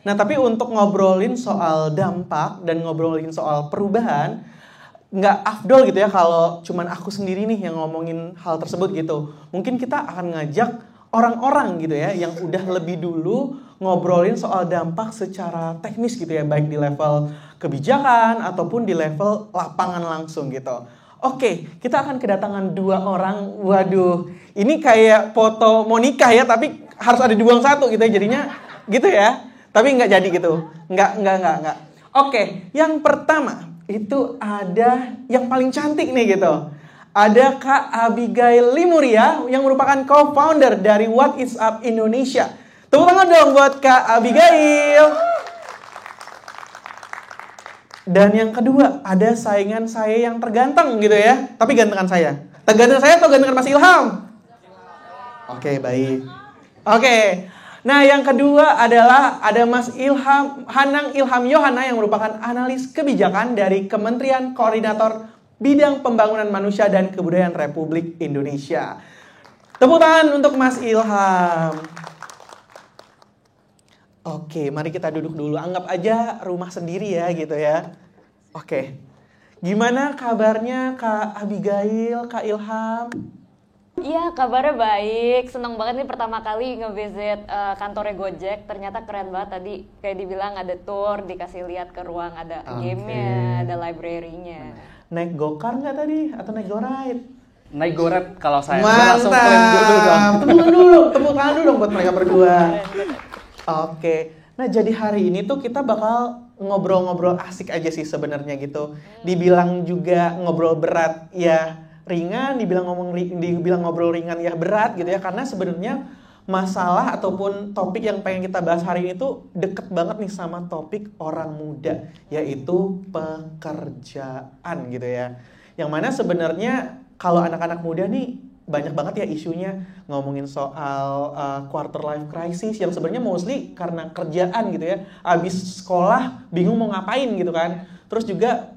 Nah, tapi untuk ngobrolin soal dampak dan ngobrolin soal perubahan, nggak afdol gitu ya kalau cuman aku sendiri nih yang ngomongin hal tersebut gitu. Mungkin kita akan ngajak orang-orang gitu ya yang udah lebih dulu ngobrolin soal dampak secara teknis gitu ya, baik di level kebijakan ataupun di level lapangan langsung gitu. Oke, kita akan kedatangan 2 orang. Waduh, ini kayak foto mau nikah ya, tapi harus ada 2 yang 1 gitu ya, jadinya gitu ya. Tapi nggak jadi gitu. Nggak. Oke, yang pertama itu ada yang paling cantik nih gitu. Ada Kak Abigail Limuria yang merupakan co-founder dari What Is Up Indonesia. Tepuk tangan dong buat Kak Abigail. Dan yang kedua, ada saingan saya yang terganteng gitu ya. Tapi gantengan saya. Tergantengan saya atau gantengan Mas Ilham? Oke, baik. Oke. Nah, yang kedua adalah ada Mas Hanang Ilham Yohana yang merupakan analis kebijakan dari Kementerian Koordinator Bidang Pembangunan Manusia dan Kebudayaan Republik Indonesia. Tepuk tangan untuk Mas Ilham. Oke, mari kita duduk dulu. Anggap aja rumah sendiri ya gitu ya. Oke. Gimana kabarnya Kak Abigail, Kak Ilham? Iya, kabarnya baik. Seneng banget nih pertama kali nge-visit kantornya Gojek. Ternyata keren banget tadi. Kayak dibilang ada tour, dikasih lihat ke ruang, ada game-nya, ada library-nya. Naik gokar nggak tadi? Atau naik goride? Naik goret kalau saya. Mantap. Langsung klaim dulu dong. Tepuk tangan dulu dong buat mereka berdua. Oke. Nah, jadi hari ini tuh kita bakal ngobrol-ngobrol asik aja sih sebenarnya gitu. Dibilang juga ngobrol berat ya ringan, dibilang ngobrol ringan ya berat gitu ya, karena sebenarnya masalah ataupun topik yang pengen kita bahas hari ini tuh deket banget nih sama topik orang muda, yaitu pekerjaan gitu ya. Yang mana sebenarnya kalau anak-anak muda nih banyak banget ya isunya ngomongin soal quarter life crisis yang sebenarnya mostly karena kerjaan gitu ya. Abis sekolah bingung mau ngapain gitu kan. Terus juga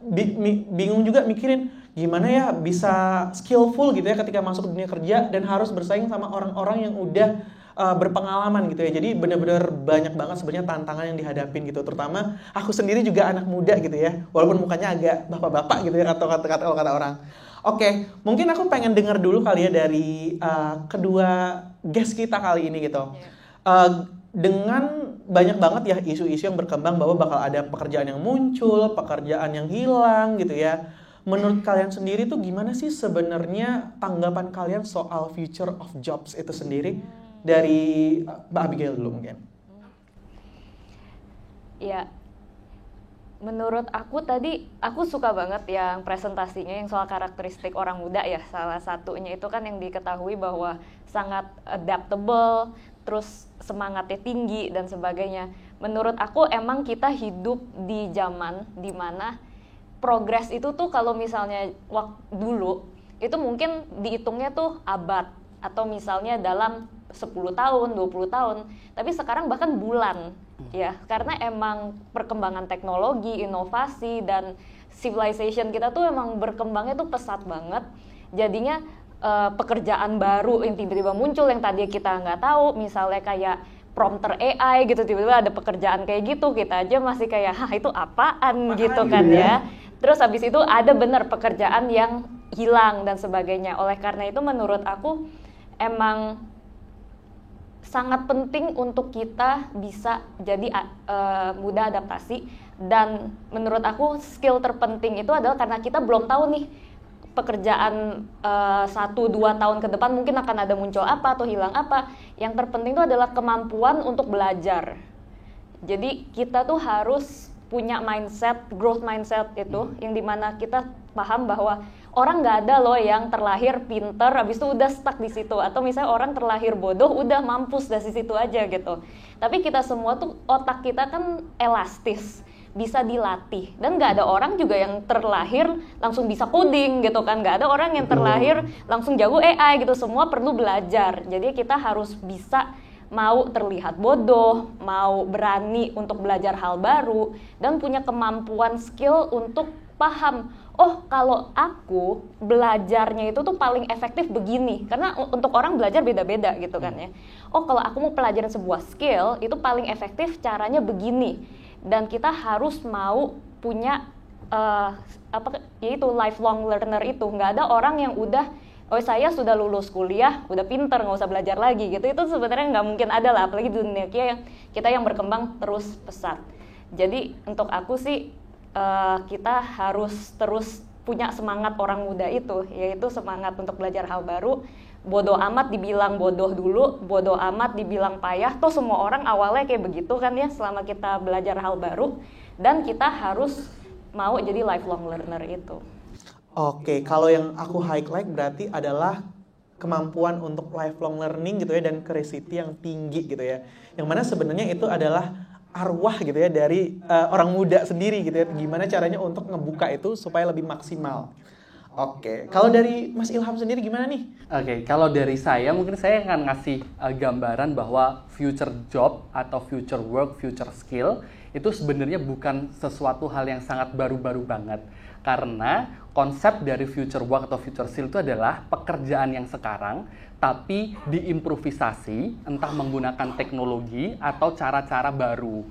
bingung juga mikirin gimana ya bisa skillful gitu ya ketika masuk ke dunia kerja dan harus bersaing sama orang-orang yang udah berpengalaman gitu ya. Jadi benar-benar banyak banget sebenarnya tantangan yang dihadapin gitu. Terutama aku sendiri juga anak muda gitu ya. Walaupun mukanya agak bapak-bapak gitu ya kata orang. Oke, mungkin aku pengen dengar dulu kali ya dari kedua guest kita kali ini gitu. Dengan banyak banget ya isu-isu yang berkembang bahwa bakal ada pekerjaan yang muncul, pekerjaan yang hilang gitu ya. Menurut kalian sendiri tuh gimana sih sebenarnya tanggapan kalian soal future of jobs itu sendiri? Dari Mbak Abigail dulu mungkin. Ya, menurut aku tadi, aku suka banget yang presentasinya yang soal karakteristik orang muda ya. Salah satunya itu kan yang diketahui bahwa sangat adaptable, terus semangatnya tinggi dan sebagainya. Menurut aku emang kita hidup di zaman dimana progres itu tuh kalau misalnya dulu itu mungkin dihitungnya tuh abad atau misalnya dalam 10 tahun, 20 tahun, tapi sekarang bahkan bulan ya, karena emang perkembangan teknologi, inovasi dan civilization kita tuh emang berkembangnya tuh pesat banget. Jadinya pekerjaan baru yang tiba-tiba muncul yang tadi kita nggak tahu, misalnya kayak prompter AI gitu, tiba-tiba ada pekerjaan kayak gitu, kita aja masih kayak hah itu apaan gitu kan ya. Terus habis itu ada bener pekerjaan yang hilang dan sebagainya. Oleh karena itu menurut aku emang sangat penting untuk kita bisa jadi mudah adaptasi. Dan menurut aku skill terpenting itu adalah karena kita belum tahu nih pekerjaan 1-2 tahun ke depan mungkin akan ada muncul apa atau hilang apa. Yang terpenting itu adalah kemampuan untuk belajar. Jadi kita tuh harus punya mindset, growth mindset itu, yang dimana kita paham bahwa orang nggak ada loh yang terlahir pinter, habis itu udah stuck di situ, atau misalnya orang terlahir bodoh, udah mampus dari situ aja gitu. Tapi kita semua tuh otak kita kan elastis, bisa dilatih, dan nggak ada orang juga yang terlahir langsung bisa coding gitu kan, nggak ada orang yang terlahir langsung jago AI gitu, semua perlu belajar. Jadi kita harus bisa mau terlihat bodoh, mau berani untuk belajar hal baru, dan punya kemampuan skill untuk paham, oh kalau aku belajarnya itu tuh paling efektif begini, karena untuk orang belajar beda-beda gitu kan ya. Oh kalau aku mau pelajaran sebuah skill itu paling efektif caranya begini, dan kita harus mau punya yaitu lifelong learner itu. Nggak ada orang yang udah oh saya sudah lulus kuliah udah pinter nggak usah belajar lagi gitu, itu sebenarnya nggak mungkin ada lah, apalagi di dunia kita yang berkembang terus pesat. Jadi untuk aku sih kita harus terus punya semangat orang muda itu, yaitu semangat untuk belajar hal baru. Bodoh amat dibilang bodoh dulu, bodoh amat dibilang payah, toh semua orang awalnya kayak begitu kan ya selama kita belajar hal baru, dan kita harus mau jadi lifelong learner itu. Oke, kalau yang aku highlight berarti adalah kemampuan untuk lifelong learning gitu ya, dan curiosity yang tinggi gitu ya. Yang mana sebenarnya itu adalah arwah gitu ya dari orang muda sendiri gitu ya. Gimana caranya untuk ngebuka itu supaya lebih maksimal. Oke, kalau dari Mas Ilham sendiri gimana nih? Oke, kalau dari saya mungkin saya akan ngasih gambaran bahwa future job atau future work, future skill itu sebenarnya bukan sesuatu hal yang sangat baru-baru banget. Karena konsep dari future work atau future skill itu adalah pekerjaan yang sekarang tapi diimprovisasi, entah menggunakan teknologi atau cara-cara baru.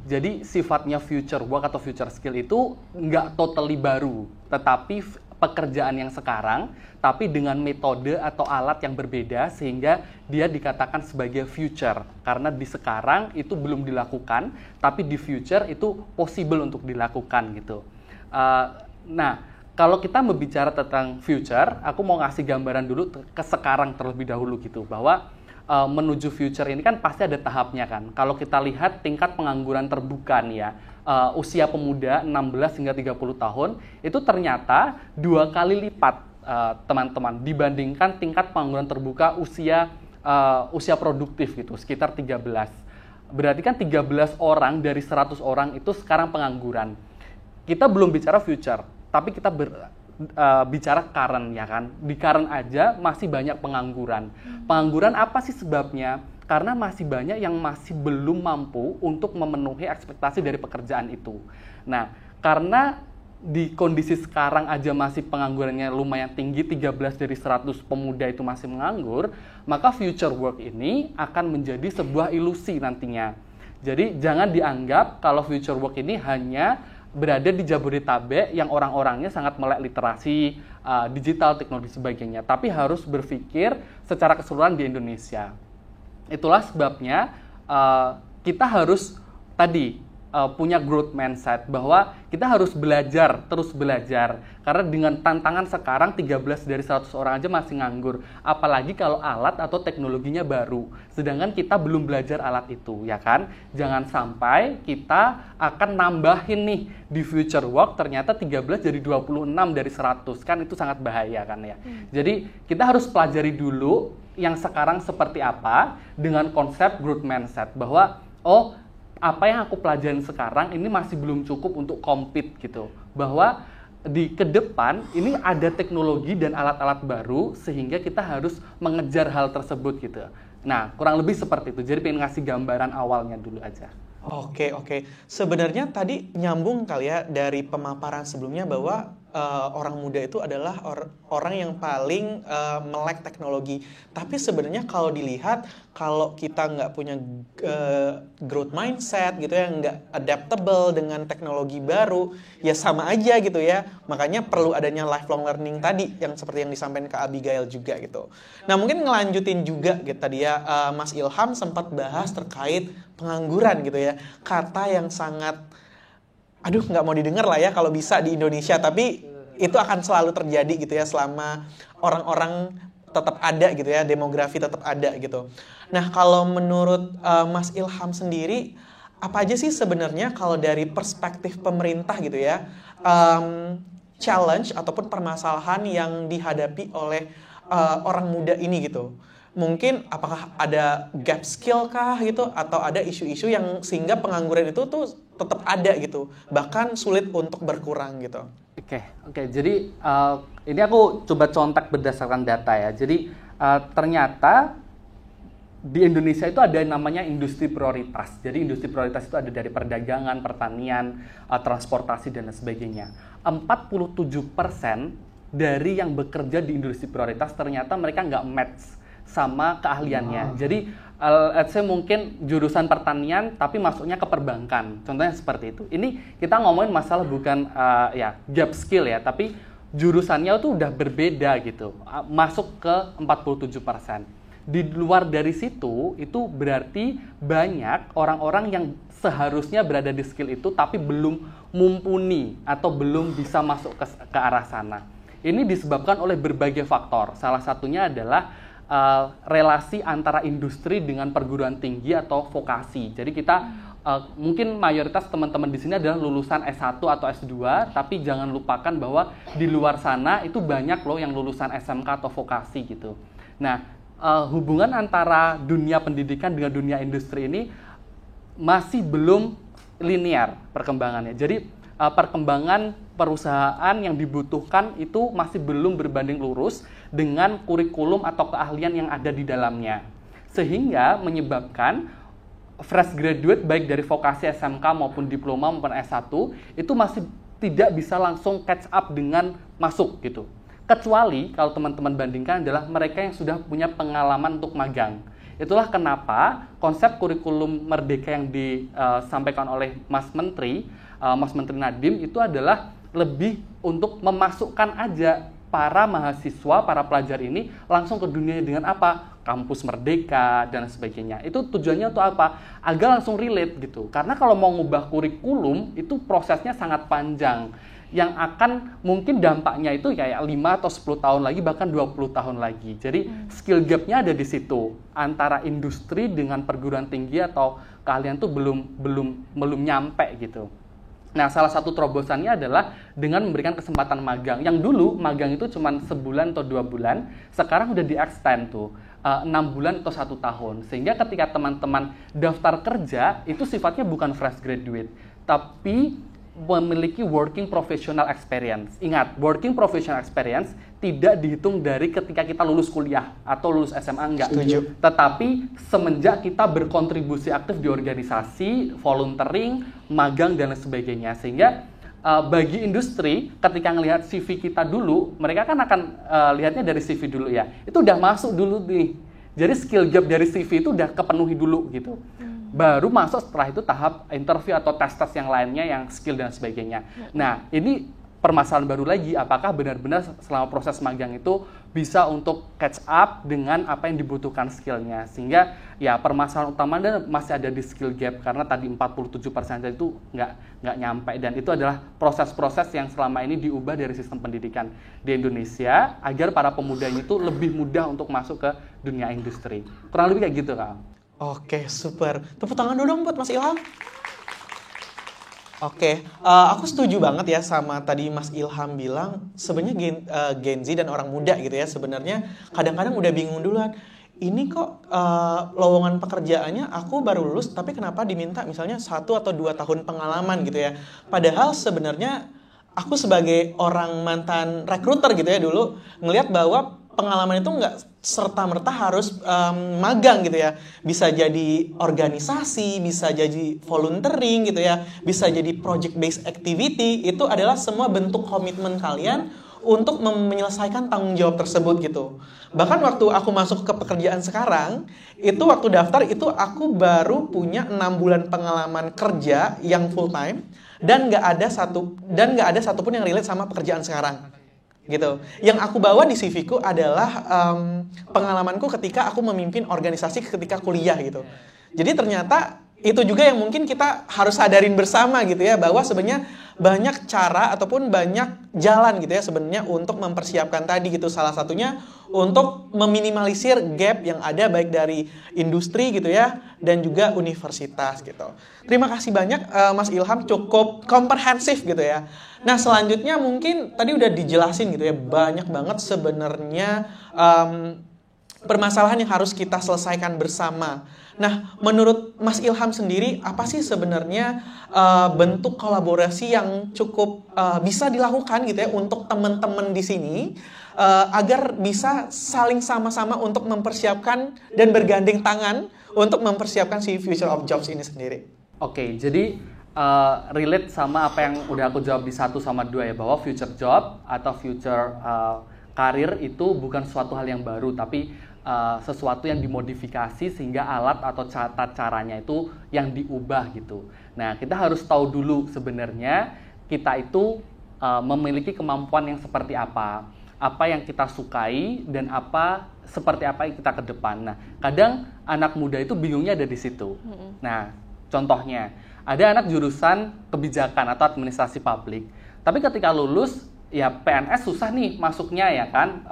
Jadi sifatnya future work atau future skill itu nggak totally baru, tetapi pekerjaan yang sekarang, tapi dengan metode atau alat yang berbeda sehingga dia dikatakan sebagai future. Karena di sekarang itu belum dilakukan, tapi di future itu possible untuk dilakukan gitu. Nah, kalau kita berbicara tentang future, aku mau ngasih gambaran dulu ke sekarang terlebih dahulu gitu, bahwa menuju future ini kan pasti ada tahapnya kan. Kalau kita lihat tingkat pengangguran terbuka nih ya, usia pemuda 16 hingga 30 tahun, itu ternyata 2 kali lipat teman-teman dibandingkan tingkat pengangguran terbuka usia produktif gitu, sekitar 13. Berarti kan 13 orang dari 100 orang itu sekarang pengangguran. Kita belum bicara future, tapi kita bicara current ya kan. Di current aja masih banyak pengangguran. Pengangguran apa sih sebabnya? Karena masih banyak yang masih belum mampu untuk memenuhi ekspektasi dari pekerjaan itu. Nah, karena di kondisi sekarang aja masih penganggurannya lumayan tinggi, 13 dari 100 pemuda itu masih menganggur, maka future work ini akan menjadi sebuah ilusi nantinya. Jadi jangan dianggap kalau future work ini hanya berada di Jabodetabek yang orang-orangnya sangat melek literasi, digital, teknologi sebagainya, tapi harus berpikir secara keseluruhan di Indonesia. Itulah sebabnya kita harus punya growth mindset, bahwa kita harus belajar, terus belajar. Karena dengan tantangan sekarang 13 dari 100 orang aja masih nganggur. Apalagi kalau alat atau teknologinya baru. Sedangkan kita belum belajar alat itu, ya kan? Jangan sampai kita akan nambahin nih di future work, ternyata 13 jadi 26 dari 100. Kan itu sangat bahaya kan ya. Jadi kita harus pelajari dulu yang sekarang seperti apa dengan konsep growth mindset. Bahwa, apa yang aku pelajarin sekarang ini masih belum cukup untuk compete gitu. Bahwa ke depan ini ada teknologi dan alat-alat baru sehingga kita harus mengejar hal tersebut gitu. Nah, kurang lebih seperti itu. Jadi pengen ngasih gambaran awalnya dulu aja. Oke. Sebenarnya tadi nyambung kali ya dari pemaparan sebelumnya bahwa orang muda itu adalah orang yang paling melek teknologi. Tapi sebenarnya kalau dilihat, kalau kita nggak punya growth mindset gitu ya, nggak adaptable dengan teknologi baru, ya sama aja gitu ya. Makanya perlu adanya lifelong learning tadi, yang seperti yang disampaikan ke Abigail juga gitu. Nah mungkin ngelanjutin juga gitu tadi ya, Mas Ilham sempat bahas terkait pengangguran gitu ya. Kata yang sangat nggak mau didengar lah ya kalau bisa di Indonesia, tapi itu akan selalu terjadi gitu ya selama orang-orang tetap ada gitu ya, demografi tetap ada gitu. Nah kalau menurut Mas Ilham sendiri, apa aja sih sebenarnya kalau dari perspektif pemerintah gitu ya, challenge ataupun permasalahan yang dihadapi oleh orang muda ini gitu? Mungkin apakah ada gap skill kah gitu, atau ada isu-isu yang sehingga pengangguran itu tuh tetap ada gitu, bahkan sulit untuk berkurang gitu. Oke. Jadi ini aku coba contek berdasarkan data ya. Jadi ternyata di Indonesia itu ada yang namanya industri prioritas. Jadi industri prioritas itu ada dari perdagangan, pertanian, transportasi, dan sebagainya. 47% dari yang bekerja di industri prioritas ternyata mereka nggak match sama keahliannya. Jadi, let's say mungkin jurusan pertanian tapi masuknya ke perbankan. Contohnya seperti itu. Ini kita ngomongin masalah bukan gap skill ya, tapi jurusannya itu udah berbeda gitu. Masuk ke 47%. Di luar dari situ, itu berarti banyak orang-orang yang seharusnya berada di skill itu tapi belum mumpuni atau belum bisa masuk ke arah sana. Ini disebabkan oleh berbagai faktor. Salah satunya adalah relasi antara industri dengan perguruan tinggi atau vokasi. Jadi kita mungkin mayoritas teman-teman di sini adalah lulusan S1 atau S2, tapi jangan lupakan bahwa di luar sana itu banyak loh yang lulusan SMK atau vokasi gitu. Nah, hubungan antara dunia pendidikan dengan dunia industri ini masih belum linear perkembangannya. Jadi perkembangan perusahaan yang dibutuhkan itu masih belum berbanding lurus dengan kurikulum atau keahlian yang ada di dalamnya. Sehingga menyebabkan fresh graduate baik dari vokasi SMK maupun diploma maupun S1 itu masih tidak bisa langsung catch up dengan masuk gitu. Kecuali kalau teman-teman bandingkan adalah mereka yang sudah punya pengalaman untuk magang. Itulah kenapa konsep kurikulum merdeka yang disampaikan oleh Mas Menteri Nadiem itu adalah lebih untuk memasukkan aja para mahasiswa, para pelajar ini langsung ke dunia dengan apa? Kampus merdeka dan sebagainya. Itu tujuannya untuk apa? Agar langsung relate gitu. Karena kalau mau ngubah kurikulum itu prosesnya sangat panjang. Yang akan mungkin dampaknya itu kayak 5 atau 10 tahun lagi, bahkan 20 tahun lagi. Jadi skill gap-nya ada di situ. Antara industri dengan perguruan tinggi atau keahlian itu belum nyampe gitu. Nah, salah satu terobosannya adalah dengan memberikan kesempatan magang. Yang dulu magang itu cuma sebulan atau 2 bulan, sekarang udah di-extend tuh 6 bulan atau 1 tahun. Sehingga ketika teman-teman daftar kerja, itu sifatnya bukan fresh graduate, tapi memiliki working professional experience. Ingat, working professional experience tidak dihitung dari ketika kita lulus kuliah atau lulus SMA, enggak. Setuju. Tetapi semenjak kita berkontribusi aktif di organisasi, volunteering, magang, dan sebagainya. Sehingga bagi industri, ketika ngelihat CV kita dulu, mereka kan akan lihatnya dari CV dulu ya. Itu udah masuk dulu nih. Jadi skill gap dari CV itu udah kepenuhi dulu gitu. Baru masuk setelah itu tahap interview atau tes-tes yang lainnya yang skill dan sebagainya. Nah, ini permasalahan baru lagi, apakah benar-benar selama proses magang itu bisa untuk catch up dengan apa yang dibutuhkan skillnya. Sehingga ya permasalahan utamanya masih ada di skill gap, karena tadi 47% itu nggak nyampe. Dan itu adalah proses-proses yang selama ini diubah dari sistem pendidikan di Indonesia agar para pemudanya itu lebih mudah untuk masuk ke dunia industri. Kurang lebih kayak gitu, Kak. Oke, super. Tepuk tangan dulu dong buat Mas Ilham. Oke, aku setuju banget ya sama tadi Mas Ilham bilang, sebenarnya Gen Z dan orang muda gitu ya, sebenarnya kadang-kadang udah bingung duluan. Ini kok lowongan pekerjaannya aku baru lulus, tapi kenapa diminta misalnya 1 atau 2 tahun pengalaman gitu ya. Padahal sebenarnya aku sebagai orang mantan recruiter gitu ya dulu, ngelihat bahwa pengalaman itu nggak serta-merta harus magang gitu ya. Bisa jadi organisasi, bisa jadi volunteering gitu ya, bisa jadi project-based activity. Itu adalah semua bentuk komitmen kalian untuk menyelesaikan tanggung jawab tersebut gitu. Bahkan waktu aku masuk ke pekerjaan sekarang, itu waktu daftar itu aku baru punya 6 bulan pengalaman kerja yang full time dan nggak ada satupun yang relate sama pekerjaan sekarang. Gitu. Yang aku bawa di CV-ku adalah pengalamanku ketika aku memimpin organisasi ketika kuliah gitu. Jadi ternyata itu juga yang mungkin kita harus sadarin bersama gitu ya, bahwa sebenarnya banyak cara ataupun banyak jalan gitu ya sebenarnya untuk mempersiapkan tadi gitu. Salah satunya untuk meminimalisir gap yang ada baik dari industri gitu ya dan juga universitas gitu. Terima kasih banyak Mas Ilham, cukup komprehensif gitu ya. Nah, selanjutnya mungkin tadi udah dijelasin gitu ya, banyak banget sebenarnya permasalahan yang harus kita selesaikan bersama. Nah, menurut Mas Ilham sendiri, apa sih sebenarnya bentuk kolaborasi yang cukup bisa dilakukan gitu ya untuk teman-teman di sini agar bisa saling sama-sama untuk mempersiapkan dan bergandeng tangan untuk mempersiapkan si Future of Jobs ini sendiri? Oke, jadi relate sama apa yang udah aku jawab di 1 sama 2 ya, bahwa future job atau future karir itu bukan suatu hal yang baru, tapi sesuatu yang dimodifikasi sehingga alat atau tata caranya itu yang diubah gitu. Nah, kita harus tahu dulu sebenarnya kita itu memiliki kemampuan yang seperti apa yang kita sukai, dan seperti apa yang kita ke depan. Nah, kadang anak muda itu bingungnya ada di situ. Nah, contohnya, ada anak jurusan kebijakan atau administrasi publik, tapi ketika lulus, ya PNS susah nih masuknya ya kan,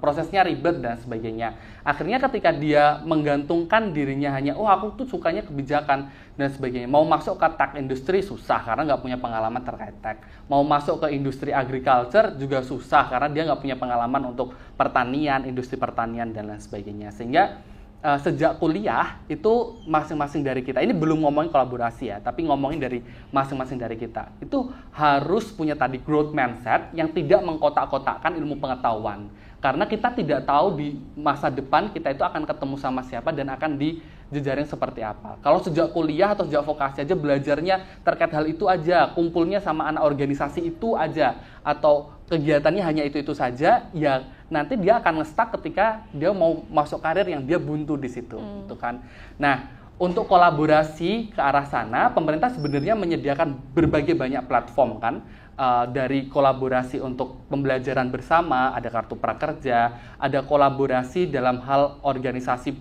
prosesnya ribet dan sebagainya. Akhirnya ketika dia menggantungkan dirinya hanya, aku tuh sukanya kebijakan dan sebagainya, mau masuk ke tech industri susah karena nggak punya pengalaman terkait tech. Mau masuk ke industri agriculture juga susah karena dia nggak punya pengalaman untuk pertanian, industri pertanian dan lain sebagainya. Sehingga sejak kuliah itu masing-masing dari kita, ini belum ngomongin kolaborasi ya, tapi ngomongin dari masing-masing dari kita, itu harus punya tadi growth mindset yang tidak mengkotak-kotakkan ilmu pengetahuan. Karena kita tidak tahu di masa depan kita itu akan ketemu sama siapa dan akan di jejaring seperti apa. Kalau sejak kuliah atau sejak vokasi aja belajarnya terkait hal itu aja, kumpulnya sama anak organisasi itu aja, atau kegiatannya hanya itu saja, ya nanti dia akan nge-stuck ketika dia mau masuk karir yang dia buntu di situ, gitu kan. Nah, untuk kolaborasi ke arah sana, pemerintah sebenarnya menyediakan berbagai banyak platform kan, dari kolaborasi untuk pembelajaran bersama, ada kartu prakerja, ada kolaborasi dalam hal organisasi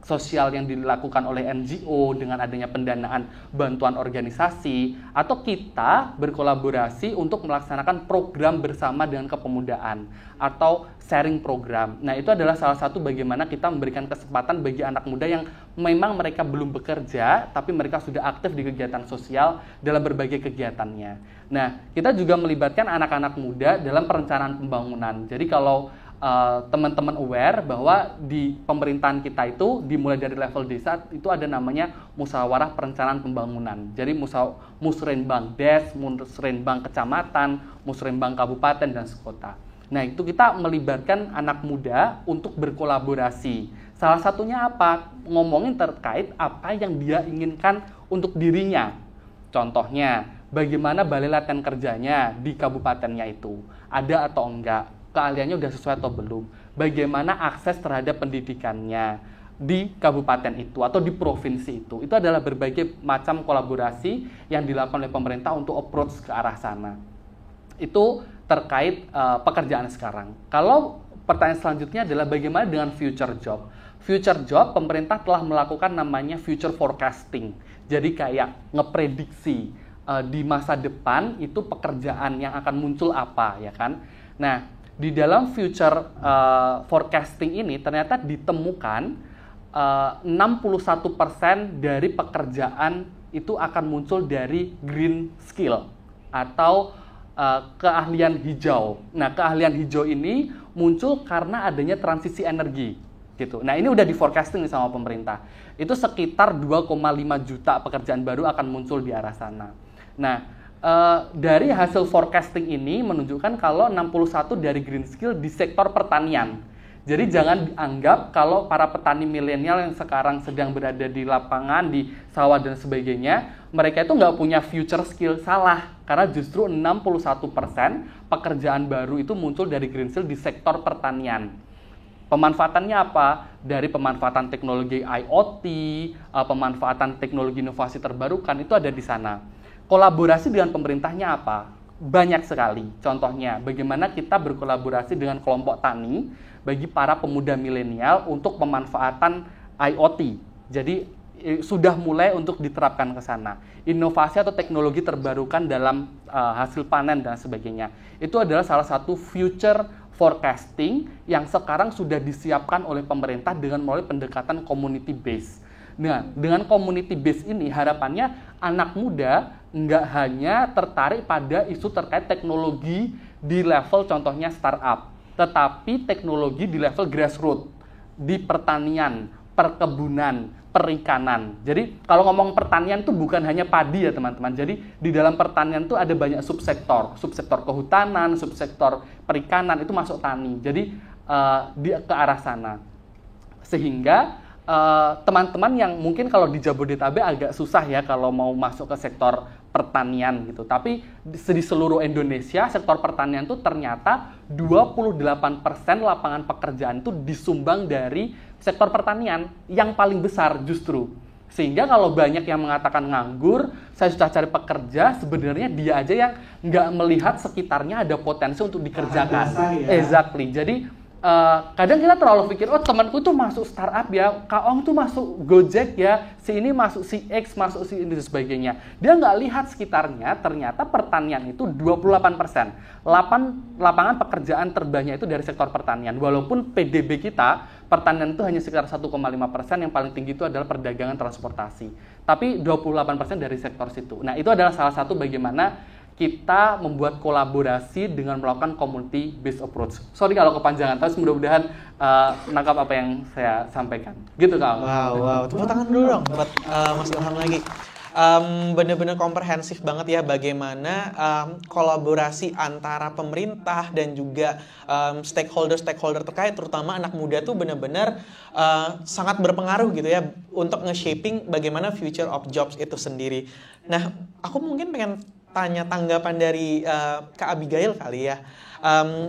sosial yang dilakukan oleh NGO dengan adanya pendanaan bantuan organisasi, atau kita berkolaborasi untuk melaksanakan program bersama dengan kepemudaan atau sharing program. Nah, itu adalah salah satu bagaimana kita memberikan kesempatan bagi anak muda yang memang mereka belum bekerja tapi mereka sudah aktif di kegiatan sosial dalam berbagai kegiatannya. Nah, kita juga melibatkan anak-anak muda dalam perencanaan pembangunan. Jadi kalau teman-teman aware bahwa di pemerintahan kita itu dimulai dari level desa itu ada namanya musyawarah perencanaan pembangunan. Jadi musrenbang des, musrenbang kecamatan, musrenbang kabupaten dan sekota. Nah, itu kita melibatkan anak muda untuk berkolaborasi. Salah satunya apa? Ngomongin terkait apa yang dia inginkan untuk dirinya. Contohnya, bagaimana balai latihan kerjanya di kabupatennya itu? Ada atau enggak? Keahliannya udah sesuai atau belum? Bagaimana akses terhadap pendidikannya di kabupaten itu atau di provinsi itu? Itu adalah berbagai macam kolaborasi yang dilakukan oleh pemerintah untuk approach ke arah sana. Itu terkait pekerjaan sekarang. Kalau pertanyaan selanjutnya adalah bagaimana dengan future job? Future job, pemerintah telah melakukan namanya future forecasting. Jadi kayak ngeprediksi di masa depan itu pekerjaan yang akan muncul apa, ya kan? Nah, di dalam future forecasting ini ternyata ditemukan 61% dari pekerjaan itu akan muncul dari green skill atau keahlian hijau. Nah, keahlian hijau ini muncul karena adanya transisi energi, gitu. Nah, ini udah di forecasting sama pemerintah. Itu sekitar 2,5 juta pekerjaan baru akan muncul di arah sana. Nah, dari hasil forecasting ini menunjukkan kalau 61 dari green skill di sektor pertanian. Jadi jangan dianggap kalau para petani milenial yang sekarang sedang berada di lapangan, di sawah dan sebagainya, mereka itu nggak punya future skill. Salah, karena justru 61% pekerjaan baru itu muncul dari green skill di sektor pertanian. Pemanfaatannya apa? Dari pemanfaatan teknologi IoT, pemanfaatan teknologi inovasi terbarukan, itu ada di sana. Kolaborasi dengan pemerintahnya apa? Banyak sekali. Contohnya, bagaimana kita berkolaborasi dengan kelompok tani bagi para pemuda milenial untuk pemanfaatan IoT. Jadi, sudah mulai untuk diterapkan ke sana. Inovasi atau teknologi terbarukan dalam hasil panen dan sebagainya. Itu adalah salah satu future forecasting yang sekarang sudah disiapkan oleh pemerintah dengan melalui pendekatan community base. Nah, dengan community base ini harapannya anak muda nggak hanya tertarik pada isu terkait teknologi di level contohnya startup, tetapi teknologi di level grassroots, di pertanian, perkebunan, perikanan. Jadi kalau ngomong pertanian itu bukan hanya padi ya teman-teman. Jadi di dalam pertanian itu ada banyak subsektor, subsektor kehutanan, subsektor perikanan itu masuk tani. Jadi ke arah sana. Sehingga teman-teman yang mungkin kalau di Jabodetabek agak susah ya kalau mau masuk ke sektor pertanian gitu. Tapi di seluruh Indonesia sektor pertanian itu ternyata 28% lapangan pekerjaan itu disumbang dari sektor pertanian yang paling besar justru. Sehingga kalau banyak yang mengatakan nganggur, saya sudah cari pekerja, sebenarnya dia aja yang nggak melihat sekitarnya ada potensi untuk dikerjakan. Ya. Exactly. Jadi kadang kita terlalu pikir, oh temanku tuh masuk startup ya, Kak Ong tuh masuk Gojek ya, si ini masuk si X, masuk si ini dan sebagainya. Dia nggak lihat sekitarnya, ternyata pertanian itu 28%. Lapangan pekerjaan terbanyak itu dari sektor pertanian. Walaupun PDB kita, pertanian itu hanya sekitar 1,5%, yang paling tinggi itu adalah perdagangan transportasi. Tapi 28% dari sektor situ. Nah itu adalah salah satu bagaimana kita membuat kolaborasi dengan melakukan community based approach. Sorry kalau kepanjangan, tapi mudah-mudahan menangkap apa yang saya sampaikan. Gitu Kak. Wow. Tepuk tangan dulu dong buat Mas Ilham lagi. Benar-benar komprehensif banget ya bagaimana kolaborasi antara pemerintah dan juga stakeholder terkait, terutama anak muda tuh benar-benar sangat berpengaruh gitu ya untuk nge-shaping bagaimana future of jobs itu sendiri. Nah, aku mungkin pengen tanya tanggapan dari Kak Abigail kali ya.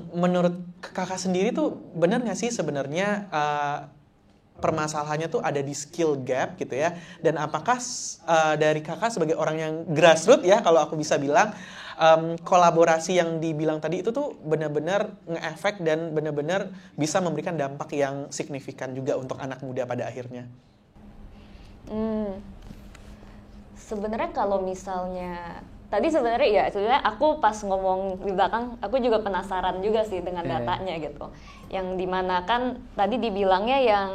Menurut kakak sendiri tuh benar nggak sih sebenarnya permasalahannya tuh ada di skill gap gitu ya? Dan apakah dari kakak sebagai orang yang grassroots ya, kalau aku bisa bilang, kolaborasi yang dibilang tadi itu tuh benar-benar nge-efek dan benar-benar bisa memberikan dampak yang signifikan juga untuk anak muda pada akhirnya? Sebenarnya kalau misalnya tadi sebenarnya aku pas ngomong di belakang aku juga penasaran juga sih dengan datanya gitu. Yang dimana kan tadi dibilangnya yang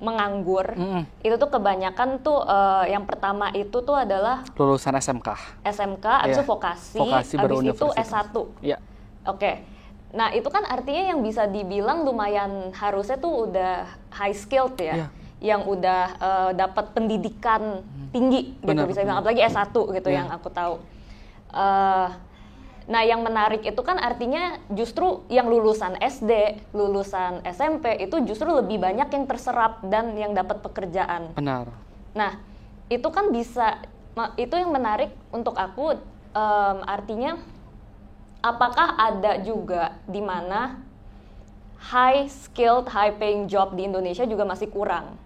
menganggur itu tuh kebanyakan tuh yang pertama itu tuh adalah lulusan SMK, habis itu vokasi habis itu S1. Yeah. Oke. Nah, itu kan artinya yang bisa dibilang lumayan harusnya tuh udah high skilled ya. Yeah. Yang udah dapat pendidikan tinggi gitu, bisa bilang, apalagi S1 gitu yang aku tahu. Nah, yang menarik itu kan artinya justru yang lulusan SD, lulusan SMP itu justru lebih banyak yang terserap dan yang dapat pekerjaan. Benar. Nah, itu kan bisa, itu yang menarik untuk aku, artinya apakah ada juga di mana high skilled, high paying job di Indonesia juga masih kurang.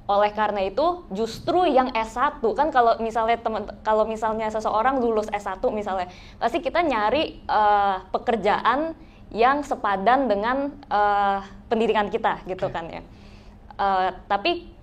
Oleh karena itu, justru yang S1 kan kalau misalnya seseorang lulus S1 misalnya, pasti kita nyari pekerjaan yang sepadan dengan pendidikan kita gitu kan ya. Tapi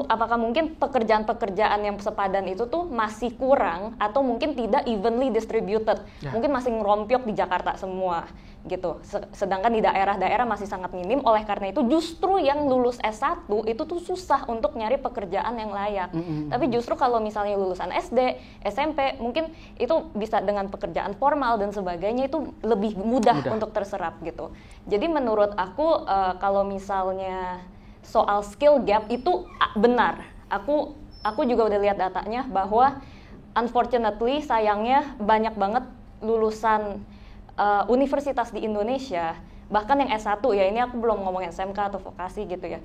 apakah mungkin pekerjaan-pekerjaan yang sepadan itu tuh masih kurang atau mungkin tidak evenly distributed, mungkin masih ngerompiok di Jakarta semua gitu, sedangkan di daerah-daerah masih sangat minim. Oleh karena itu justru yang lulus S1 itu tuh susah untuk nyari pekerjaan yang layak. Tapi justru kalau misalnya lulusan SD, SMP mungkin itu bisa dengan pekerjaan formal dan sebagainya itu lebih mudah untuk terserap gitu. Jadi menurut aku kalau misalnya soal skill gap itu benar. Aku juga udah lihat datanya bahwa unfortunately sayangnya banyak banget lulusan universitas di Indonesia, bahkan yang S1 ya, ini aku belum ngomongin SMK atau vokasi gitu ya,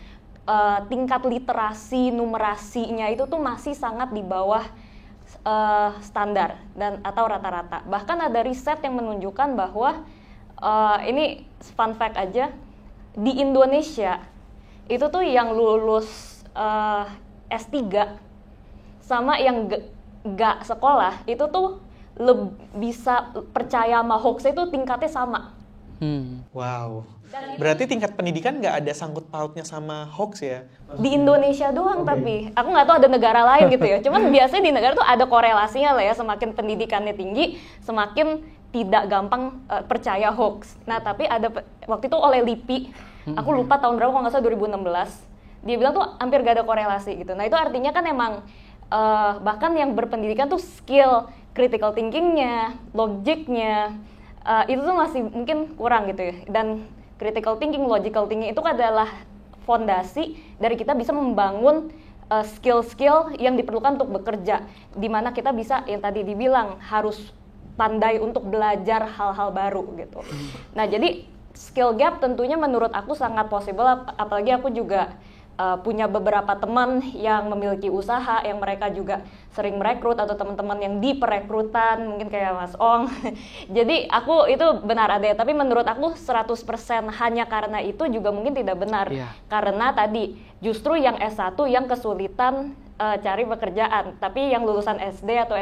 tingkat literasi numerasinya itu tuh masih sangat di bawah standar dan atau rata-rata. Bahkan ada riset yang menunjukkan bahwa ini fun fact aja, di Indonesia itu tuh yang lulus S3 sama yang gak sekolah itu tuh bisa percaya sama hoax itu tingkatnya sama. Wow. Berarti tingkat pendidikan nggak ada sangkut pautnya sama hoax ya? Di Indonesia doang tapi. Aku nggak tahu ada negara lain gitu ya. Cuman biasanya di negara tuh ada korelasinya lah ya. Semakin pendidikannya tinggi, semakin tidak gampang percaya hoax. Nah tapi ada waktu itu oleh LIPI, aku lupa tahun berapa, kalau nggak salah 2016. Dia bilang tuh hampir gak ada korelasi gitu. Nah itu artinya kan emang bahkan yang berpendidikan tuh skill critical thinking-nya, logiknya, itu tuh masih mungkin kurang gitu ya. Dan critical thinking, logical thinking itu adalah fondasi dari kita bisa membangun skill-skill yang diperlukan untuk bekerja, di mana kita bisa yang tadi dibilang harus pandai untuk belajar hal-hal baru gitu. Nah jadi skill gap tentunya menurut aku sangat possible, apalagi aku juga punya beberapa teman yang memiliki usaha yang mereka juga sering merekrut atau teman-teman yang di perekrutan mungkin kayak Mas Ong. Jadi aku itu benar ada, tapi menurut aku 100% hanya karena itu juga mungkin tidak benar. Karena tadi justru yang S1 yang kesulitan cari pekerjaan, tapi yang lulusan SD atau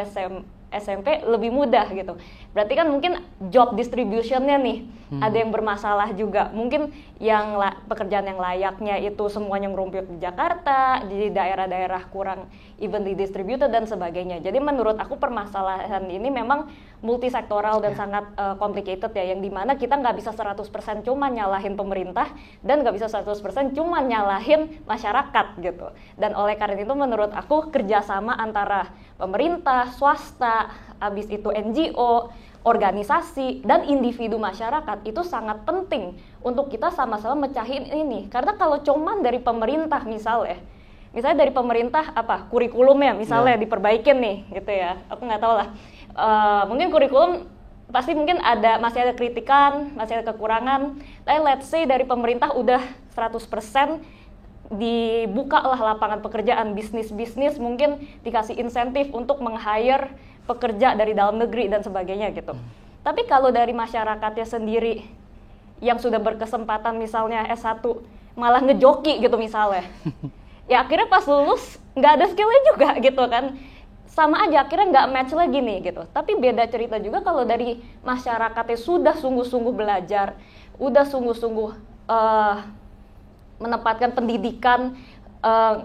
SMP lebih mudah gitu. Berarti kan mungkin job distribution-nya nih ada yang bermasalah juga. Mungkin yang pekerjaan yang layaknya itu semuanya ngerumpuk di Jakarta, di daerah-daerah kurang evenly distributed dan sebagainya. Jadi menurut aku permasalahan ini memang multisektoral dan sangat complicated ya, yang dimana kita nggak bisa 100% cuma nyalahin pemerintah dan nggak bisa 100% cuma nyalahin masyarakat gitu. Dan oleh karena itu menurut aku kerjasama antara pemerintah, swasta, habis itu NGO, organisasi, dan individu masyarakat itu sangat penting untuk kita sama-sama mecahin ini. Karena kalau cuman dari pemerintah misalnya dari pemerintah kurikulumnya misalnya diperbaikin nih gitu ya, aku nggak tahu lah, mungkin kurikulum pasti mungkin masih ada kritikan, masih ada kekurangan, tapi let's say dari pemerintah udah 100% dibuka lah lapangan pekerjaan, bisnis mungkin dikasih insentif untuk meng-hire pekerja dari dalam negeri dan sebagainya gitu. Tapi kalau dari masyarakatnya sendiri yang sudah berkesempatan misalnya S1 malah ngejoki gitu misalnya, ya akhirnya pas lulus nggak ada skillnya juga gitu kan, sama aja akhirnya nggak match lagi nih gitu. Tapi beda cerita juga kalau dari masyarakatnya sudah sungguh-sungguh belajar, udah sungguh-sungguh menempatkan pendidikan,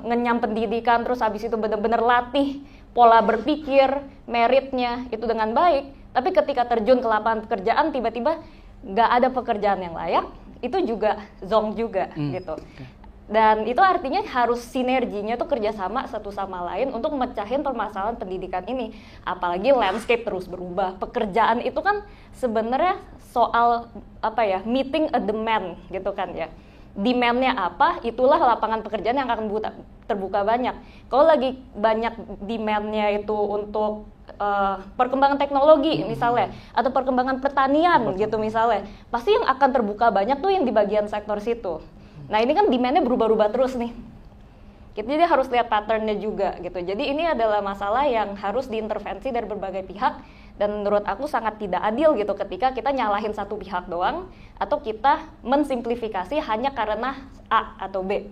ngenyam pendidikan, terus habis itu benar-benar latih pola berpikir, meritnya itu dengan baik, tapi ketika terjun ke lapangan pekerjaan tiba-tiba nggak ada pekerjaan yang layak, itu juga zonk juga gitu. Dan itu artinya harus sinerginya tuh kerjasama satu sama lain untuk mecahin permasalahan pendidikan ini. Apalagi landscape terus berubah, pekerjaan itu kan sebenarnya soal meeting a demand gitu kan ya. Demand-nya apa, itulah lapangan pekerjaan yang akan terbuka banyak. Kalau lagi banyak demand-nya itu untuk perkembangan teknologi misalnya, atau perkembangan pertanian gitu misalnya, pasti yang akan terbuka banyak tuh yang di bagian sektor situ. Nah ini kan demand-nya berubah-ubah terus nih. Jadi harus lihat pattern-nya juga gitu. Jadi ini adalah masalah yang harus diintervensi dari berbagai pihak, dan menurut aku sangat tidak adil gitu ketika kita nyalahin satu pihak doang atau kita mensimplifikasi hanya karena A atau B.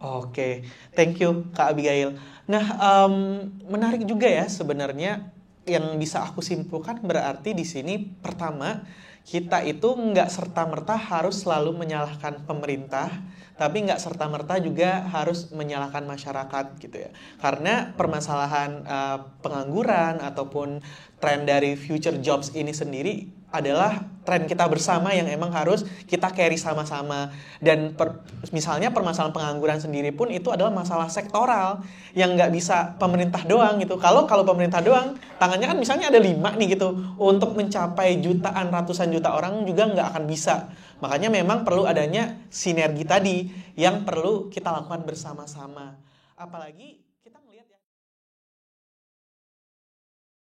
Oke, thank you Kak Abigail. Nah, menarik juga ya sebenarnya yang bisa aku simpulkan, berarti di sini pertama kita itu nggak serta-merta harus selalu menyalahkan pemerintah, tapi nggak serta-merta juga harus menyalahkan masyarakat gitu ya. Karena permasalahan pengangguran ataupun tren dari future jobs ini sendiri adalah tren kita bersama yang emang harus kita carry sama-sama. Dan misalnya permasalahan pengangguran sendiri pun itu adalah masalah sektoral yang nggak bisa pemerintah doang gitu. Kalau pemerintah doang, tangannya kan misalnya ada 5 nih gitu, untuk mencapai jutaan, ratusan juta orang juga nggak akan bisa. Makanya memang perlu adanya sinergi tadi yang perlu kita lakukan bersama-sama. Apalagi kita ngelihat ya.